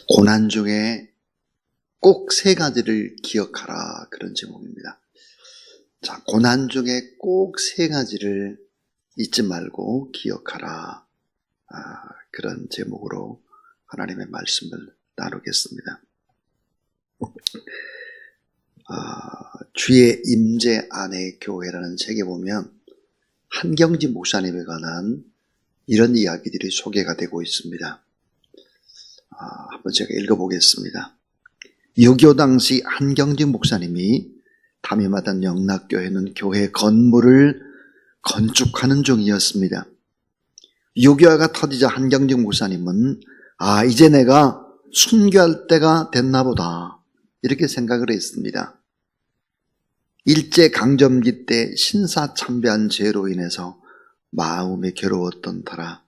고난 중에 꼭 세 가지를 기억하라, 그런 제목입니다. 자, 고난 중에 꼭 세 가지를 잊지 말고 기억하라, 그런 제목으로 하나님의 말씀을 나누겠습니다. 주의 임재 안의 교회라는 책에 보면 한경지 목사님에 관한 이런 이야기들이 소개가 되고 있습니다. 한번 제가 읽어보겠습니다. 유교 당시 한경지 목사님이 담임하던 영락교회는 교회 건물을 건축하는 중이었습니다. 유교화가 터지자 한경지 목사님은 이제 내가 순교할 때가 됐나 보다, 이렇게 생각을 했습니다. 일제강점기 때 신사참배한 죄로 인해서 마음이 괴로웠던 터라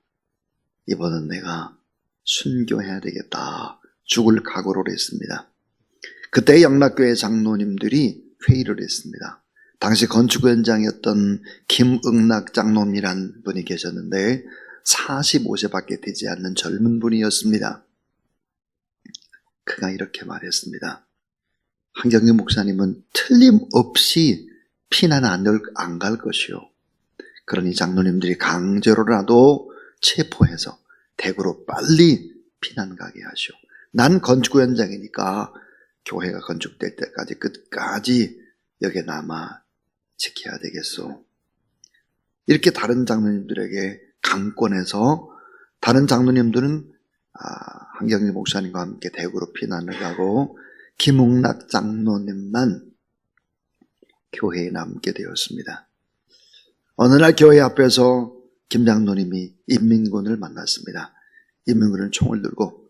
이번은 내가 순교해야 되겠다, 죽을 각오를 했습니다. 그때 영락교회 장로님들이 회의를 했습니다. 당시 건축 현장이었던 김응락 장로님이란 분이 계셨는데 45세밖에 되지 않는 젊은 분이었습니다. 그가 이렇게 말했습니다. 한경지 목사님은 틀림없이 피난 안 갈 것이요, 그러니 장로님들이 강제로라도 체포해서 대구로 빨리 피난 가게 하시오. 난 건축 현장이니까 교회가 건축될 때까지 끝까지 여기에 남아 지켜야 되겠소. 이렇게 다른 장로님들에게 강권해서 다른 장로님들은 한경지 목사님과 함께 대구로 피난을 가고 김웅락 장로님만 교회에 남게 되었습니다. 어느 날 교회 앞에서 김 장로님이 인민군을 만났습니다. 인민군은 총을 들고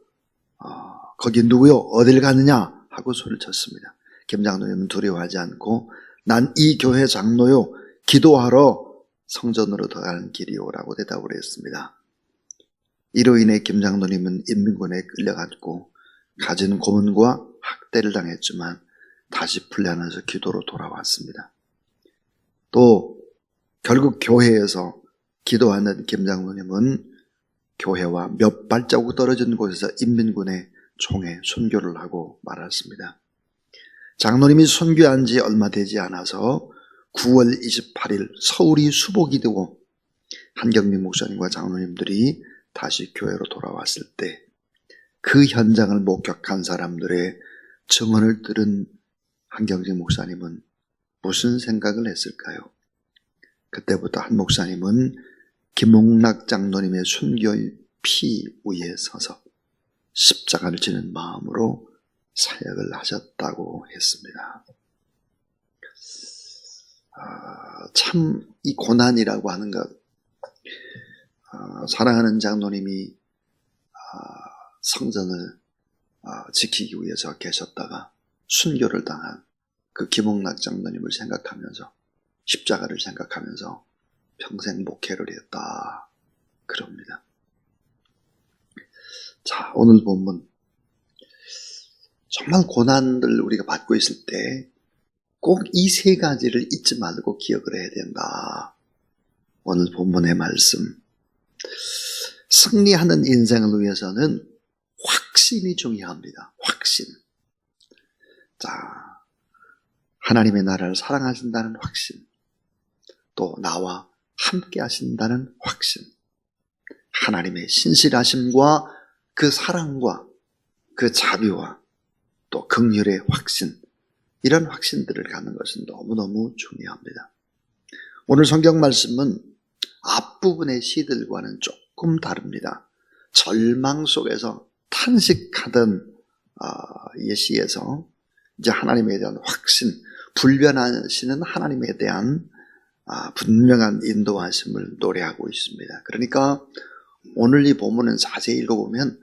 거기 누구요? 어딜 가느냐? 하고 소리를 쳤습니다. 김 장로님은 두려워하지 않고 난 이 교회 장로요, 기도하러 성전으로 들어가는 길이요라고 대답을 했습니다. 이로 인해 김 장로님은 인민군에 끌려갔고 가진 고문과 학대를 당했지만 다시 풀려나서 기도로 돌아왔습니다. 또 결국 교회에서 기도하는 김 장로님은 교회와 몇 발자국 떨어진 곳에서 인민군의 총에 순교를 하고 말았습니다. 장로님이 순교한 지 얼마 되지 않아서 9월 28일 서울이 수복이 되고 한경미 목사님과 장로님들이 다시 교회로 돌아왔을 때 그 현장을 목격한 사람들의 증언을 들은 한경지 목사님은 무슨 생각을 했을까요? 그때부터 한 목사님은 김웅락 장로님의 순교의 피 위에 서서 십자가를 지는 마음으로 사역을 하셨다고 했습니다. 참 이 고난이라고 하는 것, 사랑하는 장로님이 성전을 지키기 위해서 계셨다가 순교를 당한 그 김웅락 장로님을 생각하면서 십자가를 생각하면서 평생 목회를 했다, 그럽니다. 자, 오늘 본문, 정말 고난을 우리가 받고 있을 때 꼭 이 세 가지를 잊지 말고 기억을 해야 된다. 오늘 본문의 말씀, 승리하는 인생을 위해서는 확신이 중요합니다. 확신. 자, 하나님의 나라를 사랑하신다는 확신, 또 나와 함께 하신다는 확신, 하나님의 신실하심과 그 사랑과 그 자비와 또 긍휼의 확신, 이런 확신들을 갖는 것은 너무너무 중요합니다. 오늘 성경 말씀은 앞부분의 시들과는 조금 다릅니다. 절망 속에서 탄식하던 이 시에서 이제 하나님에 대한 확신, 불변하시는 하나님에 대한 분명한 인도하심을 노래하고 있습니다. 그러니까 오늘 이 본문은 자세히 읽어보면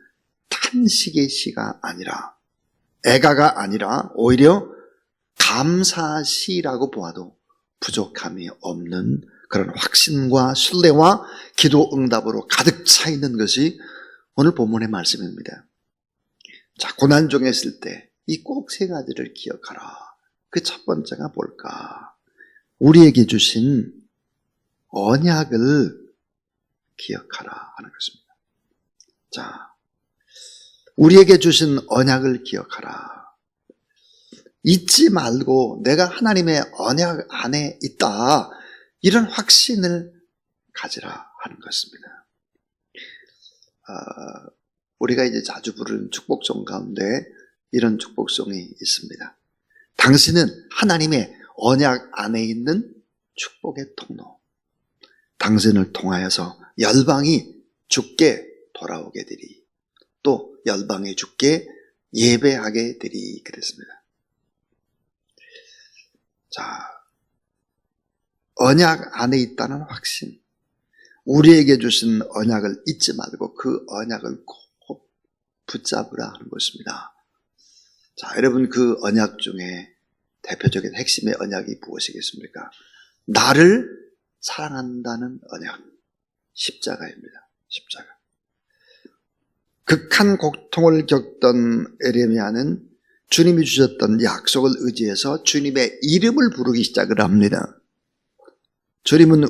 탄식의 시가 아니라, 애가가 아니라 오히려 감사시라고 보아도 부족함이 없는 그런 확신과 신뢰와 기도 응답으로 가득 차 있는 것이 오늘 본문의 말씀입니다. 자, 고난 중에 있을 때 이 꼭 세 가지를 기억하라. 그 첫 번째가 뭘까? 우리에게 주신 언약을 기억하라 하는 것입니다. 자, 우리에게 주신 언약을 기억하라. 잊지 말고 내가 하나님의 언약 안에 있다. 이런 확신을 가지라 하는 것입니다. 우리가 이제 자주 부르는 축복송 가운데 이런 축복송이 있습니다. 당신은 하나님의 언약 안에 있는 축복의 통로. 당신을 통하여서 열방이 주께 돌아오게 되리. 또 열방이 주께 예배하게 되리. 그랬습니다. 자, 언약 안에 있다는 확신. 우리에게 주신 언약을 잊지 말고 그 언약을 꼭 붙잡으라 하는 것입니다. 자, 여러분 그 언약 중에 대표적인 핵심의 언약이 무엇이겠습니까? 나를 사랑한다는 언약. 십자가입니다. 십자가. 극한 고통을 겪던 에레미야는 주님이 주셨던 약속을 의지해서 주님의 이름을 부르기 시작을 합니다. 주님은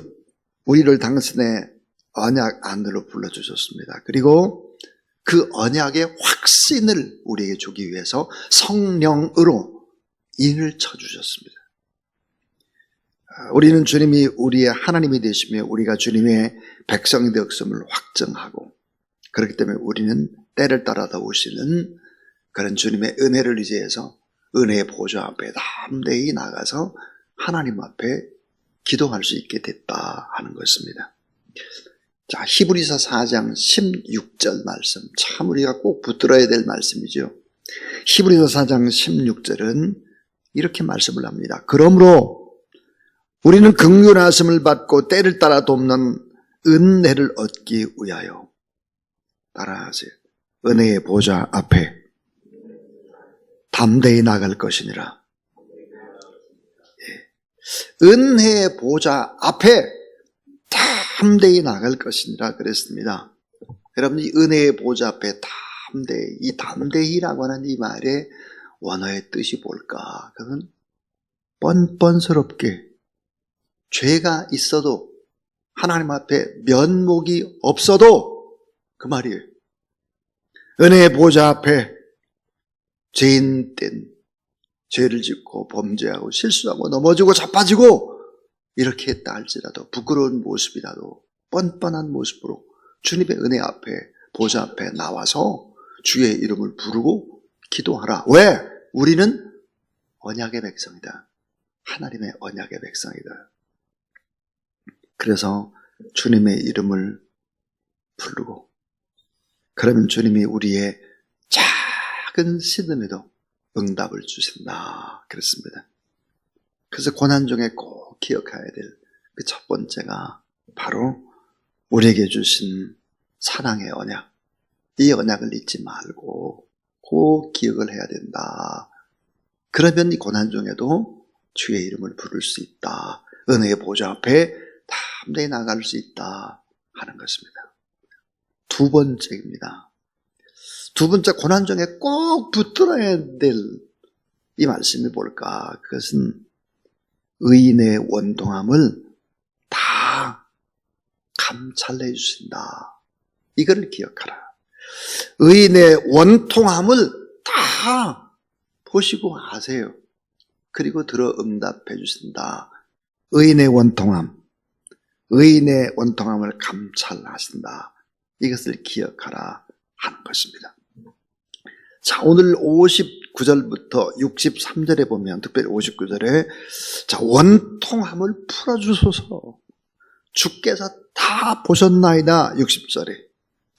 우리를 당신의 언약 안으로 불러주셨습니다. 그리고 그 언약의 확신을 우리에게 주기 위해서 성령으로 인을 쳐주셨습니다. 우리는 주님이 우리의 하나님이 되시며 우리가 주님의 백성이 되었음을 확정하고, 그렇기 때문에 우리는 때를 따라다 오시는 그런 주님의 은혜를 의지해서 은혜의 보좌 앞에 담대히 나가서 하나님 앞에 기도할 수 있게 됐다 하는 것입니다. 자, 히브리서 4장 16절 말씀, 참 우리가 꼭 붙들어야 될 말씀이죠. 히브리서 4장 16절은 이렇게 말씀을 합니다. 그러므로 우리는 긍휼하심을 받고 때를 따라 돕는 은혜를 얻기 위하여, 따라하세요, 은혜의 보좌 앞에 담대히 나갈 것이니라. 은혜의 보좌 앞에 담대히 나갈 것이니라 그랬습니다. 여러분, 이 은혜의 보좌 앞에 담대히, 이 담대히라고 하는 이 말의 원어의 뜻이 뭘까? 그건 뻔뻔스럽게, 죄가 있어도 하나님 앞에 면목이 없어도 그 말이에요. 은혜의 보좌 앞에 죄인 된 죄를 짓고 범죄하고 실수하고 넘어지고 자빠지고 이렇게 했다 할지라도, 부끄러운 모습이라도 뻔뻔한 모습으로 주님의 은혜 앞에, 보좌 앞에 나와서 주의 이름을 부르고 기도하라. 왜? 우리는 언약의 백성이다. 하나님의 언약의 백성이다. 그래서 주님의 이름을 부르고, 그러면 주님이 우리의 작은 시름에도 응답을 주신다 그랬습니다. 그래서 고난 중에 꼭 기억해야 될 그 첫 번째가 바로 우리에게 주신 사랑의 언약. 이 언약을 잊지 말고 꼭 기억을 해야 된다. 그러면 이 고난 중에도 주의 이름을 부를 수 있다. 은혜의 보좌 앞에 담대히 나갈 수 있다 하는 것입니다. 두 번째입니다. 두 번째, 고난 중에 꼭 붙들어야 될 이 말씀이 뭘까? 그것은 의인의 원통함을 다 감찰해 주신다. 이걸 기억하라. 의인의 원통함을 다 보시고 아세요. 그리고 들어 응답해 주신다. 의인의 원통함, 의인의 원통함을 감찰하신다. 이것을 기억하라 하는 것입니다. 자, 오늘 59절부터 63절에 보면, 특별히 59절에 자, 원통함을 풀어주소서. 주께서 다 보셨나이다. 60절에,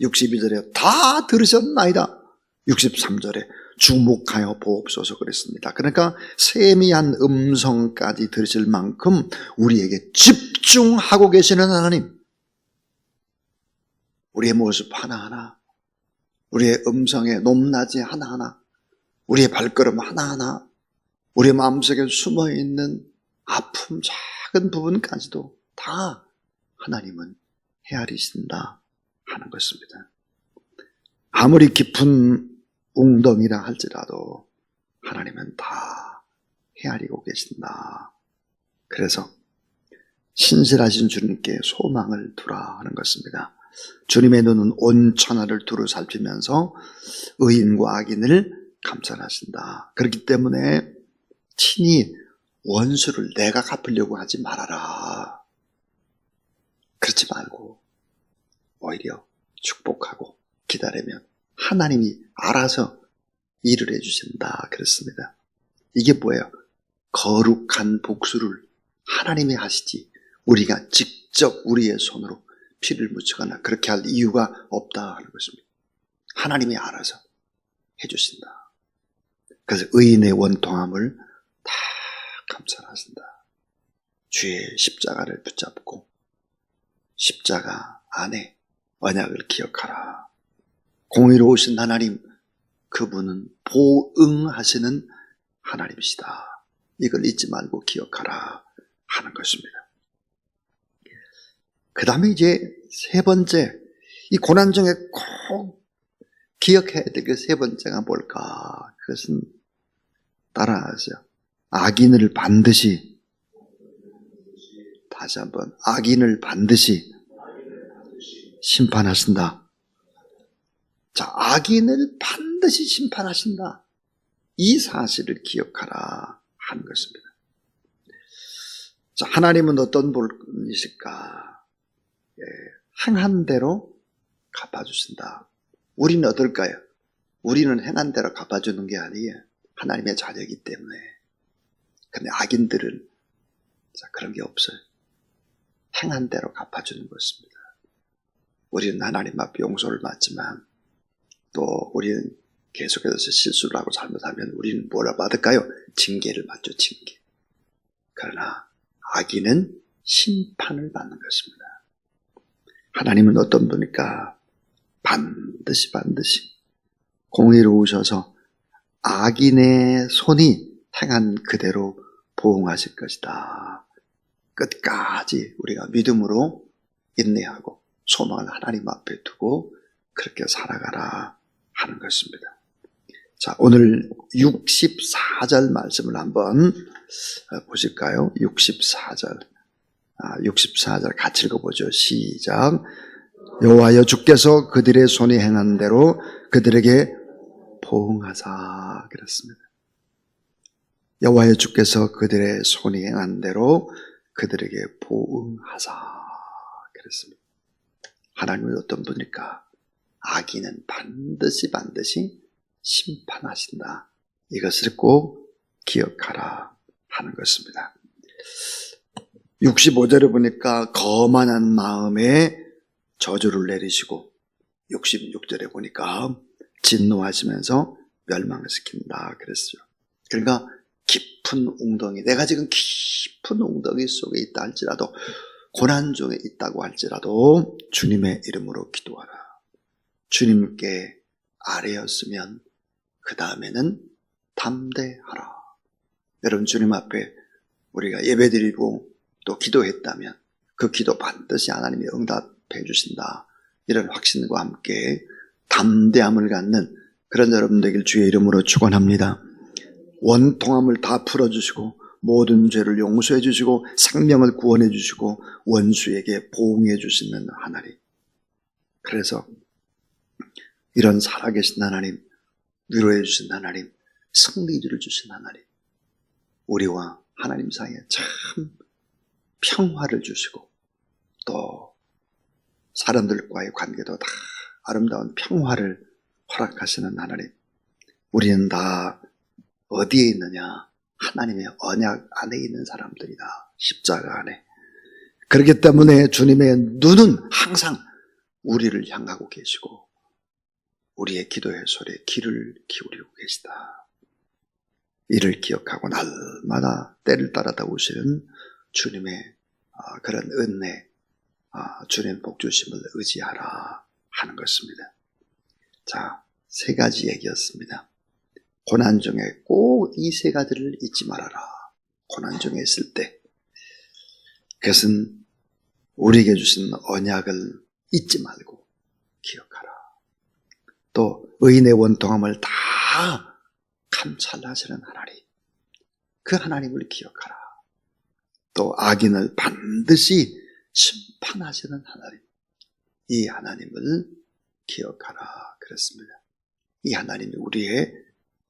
62절에 다 들으셨나이다. 63절에 주목하여 보옵소서 그랬습니다. 그러니까 세미한 음성까지 들으실 만큼 우리에게 집중하고 계시는 하나님, 우리의 모습 하나하나, 우리의 음성의 높낮이 하나하나, 우리의 발걸음 하나하나, 우리의 마음속에 숨어있는 아픔 작은 부분까지도 다 하나님은 헤아리신다 하는 것입니다. 아무리 깊은 웅덩이라 할지라도 하나님은 다 헤아리고 계신다. 그래서 신실하신 주님께 소망을 두라 하는 것입니다. 주님의 눈은 온 천하를 두루 살피면서 의인과 악인을 감찰하신다. 그렇기 때문에 친히 원수를 내가 갚으려고 하지 말아라. 그렇지 말고 오히려 축복하고 기다리면 하나님이 알아서 일을 해주신다. 그렇습니다. 이게 뭐예요? 거룩한 복수를 하나님이 하시지 우리가 직접 우리의 손으로 피를 묻히거나 그렇게 할 이유가 없다 하는 것입니다. 하나님이 알아서 해주신다. 그래서 의인의 원통함을 다 감찰하신다. 주의 십자가를 붙잡고 십자가 안에 언약을 기억하라. 공의로우신 하나님, 그분은 보응하시는 하나님이시다. 이걸 잊지 말고 기억하라 하는 것입니다. 그 다음에 이제 세 번째, 이 고난 중에 꼭 기억해야 될 게 세 번째가 뭘까? 그것은 따라하세요. 악인을 반드시, 다시 한번, 악인을 반드시 심판하신다. 자, 악인을 반드시 심판하신다. 이 사실을 기억하라 하는 것입니다. 자, 하나님은 어떤 분이실까? 행한 대로 갚아주신다. 우리는 어떨까요? 우리는 행한 대로 갚아주는 게 아니에요. 하나님의 자녀이기 때문에. 근데 악인들은 그런 게 없어요. 행한 대로 갚아주는 것입니다. 우리는 하나님 앞에 용서를 받지만 또 우리는 계속해서 실수를 하고 잘못하면 우리는 뭐라 받을까요? 징계를 받죠. 징계. 그러나 악인은 심판을 받는 것입니다. 하나님은 어떤 분일까? 반드시 공의로우셔서 악인의 손이 행한 그대로 보응하실 것이다. 끝까지 우리가 믿음으로 인내하고 소망을 하나님 앞에 두고 그렇게 살아가라 하는 것입니다. 자, 오늘 64절 말씀을 한번 보실까요? 64절. 64절 같이 읽어보죠. 시작. 여호와여 주께서 그들의 손이 행한 대로 그들에게 보응하사. 그랬습니다. 여호와여 주께서 그들의 손이 행한 대로 그들에게 보응하사. 그랬습니다. 하나님은 어떤 분일까? 악인은 반드시 심판하신다. 이것을 꼭 기억하라 하는 것입니다. 65절에 보니까 거만한 마음에 저주를 내리시고 66절에 보니까 진노하시면서 멸망시킨다 그랬어요. 그러니까 깊은 웅덩이, 내가 지금 깊은 웅덩이 속에 있다 할지라도, 고난 중에 있다고 할지라도 주님의 이름으로 기도하라. 주님께 아뢰었으면 그 다음에는 담대하라. 여러분, 주님 앞에 우리가 예배드리고 또 기도했다면 그 기도 반드시 하나님이 응답해 주신다. 이런 확신과 함께 담대함을 갖는 그런 여러분 되길 주의 이름으로 축원합니다. 원통함을 다 풀어주시고 모든 죄를 용서해 주시고 생명을 구원해 주시고 원수에게 보응해 주시는 하나님. 그래서 이런 살아계신 하나님, 위로해 주신 하나님, 승리를 주신 하나님, 우리와 하나님 사이에 참 평화를 주시고 또 사람들과의 관계도 다 아름다운 평화를 허락하시는 하나님. 우리는 다 어디에 있느냐? 하나님의 언약 안에 있는 사람들이다. 십자가 안에. 그렇기 때문에 주님의 눈은 항상 우리를 향하고 계시고 우리의 기도의 소리에 귀를 기울이고 계시다. 이를 기억하고 날마다 때를 따라다 오시는 주님의 그런 은혜, 주님 복주심을 의지하라 하는 것입니다. 자, 세 가지 얘기였습니다. 고난 중에 꼭 이 세 가지를 잊지 말아라. 고난 중에 있을 때. 그것은 우리에게 주신 언약을 잊지 말고 기억하라. 또 의인의 원통함을 다 감찰하시는 하나님. 그 하나님을 기억하라. 또 악인을 반드시 심판하시는 하나님. 이 하나님을 기억하라 그랬습니다. 이 하나님이 우리의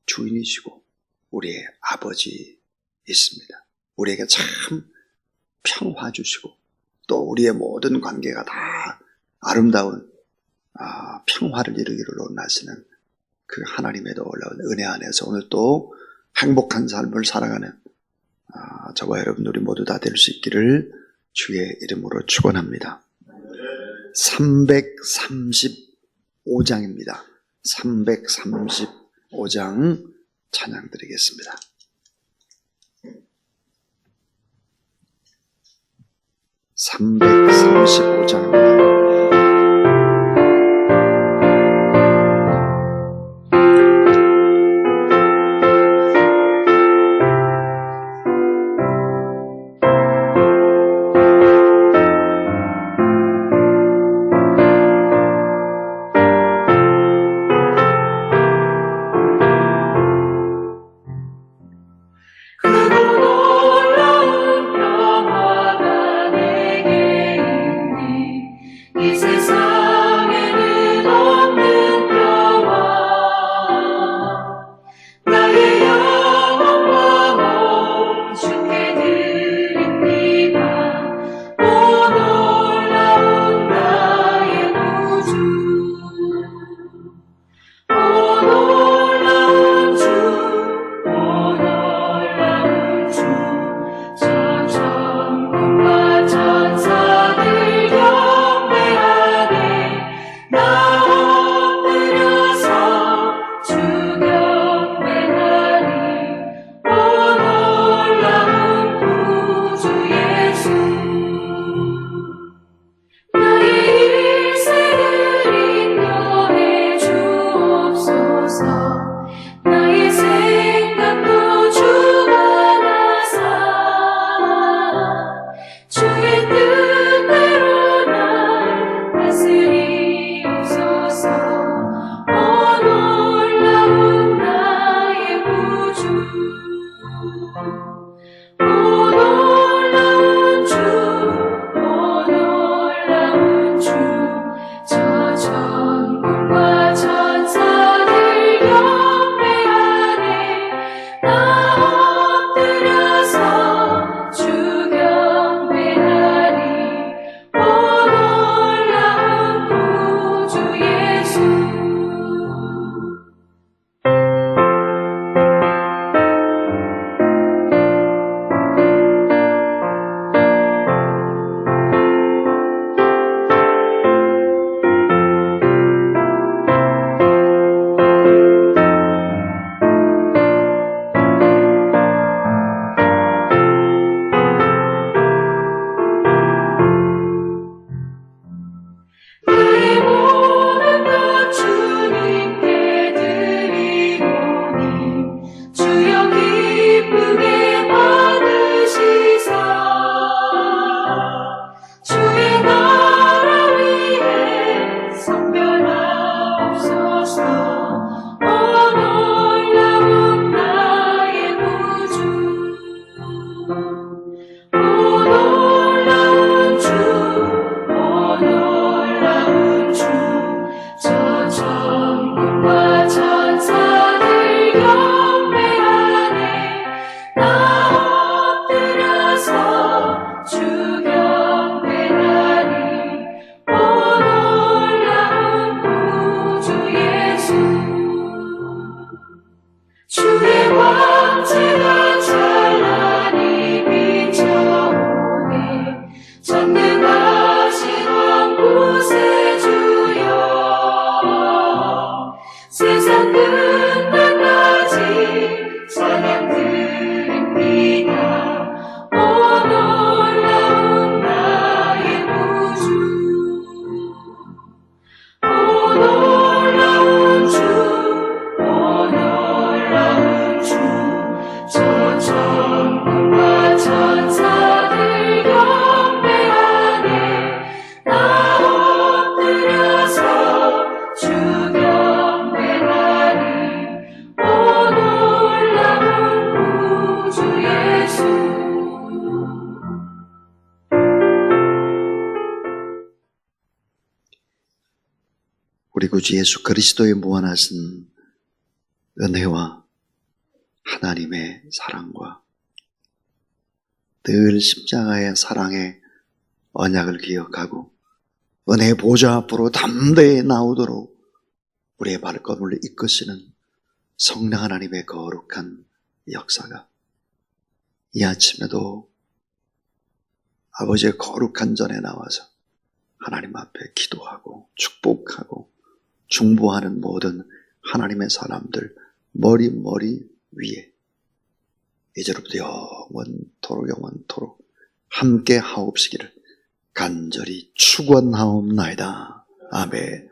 주인이시고 우리의 아버지이십니다. 우리에게 참 평화 주시고 또 우리의 모든 관계가 다 아름다운 평화를 이루기를 원하시는 그 하나님의 놀라운 은혜 안에서 오늘 또 행복한 삶을 살아가는 저와 여러분들이 모두 다 될 수 있기를 주의 이름으로 축원합니다. 335장입니다. 335장 찬양 드리겠습니다. (335장입니다) 구주 예수 그리스도의 무한하신 은혜와 하나님의 사랑과 늘 십자가의 사랑의 언약을 기억하고 은혜의 보좌 앞으로 담대히 나오도록 우리의 발걸음을 이끄시는 성령 하나님의 거룩한 역사가 이 아침에도 아버지의 거룩한 전에 나와서 하나님 앞에 기도하고 축복하고 중보하는 모든 하나님의 사람들 머리 위에 이제로부터 영원토록 함께 하옵시기를 간절히 축원하옵나이다. 아멘.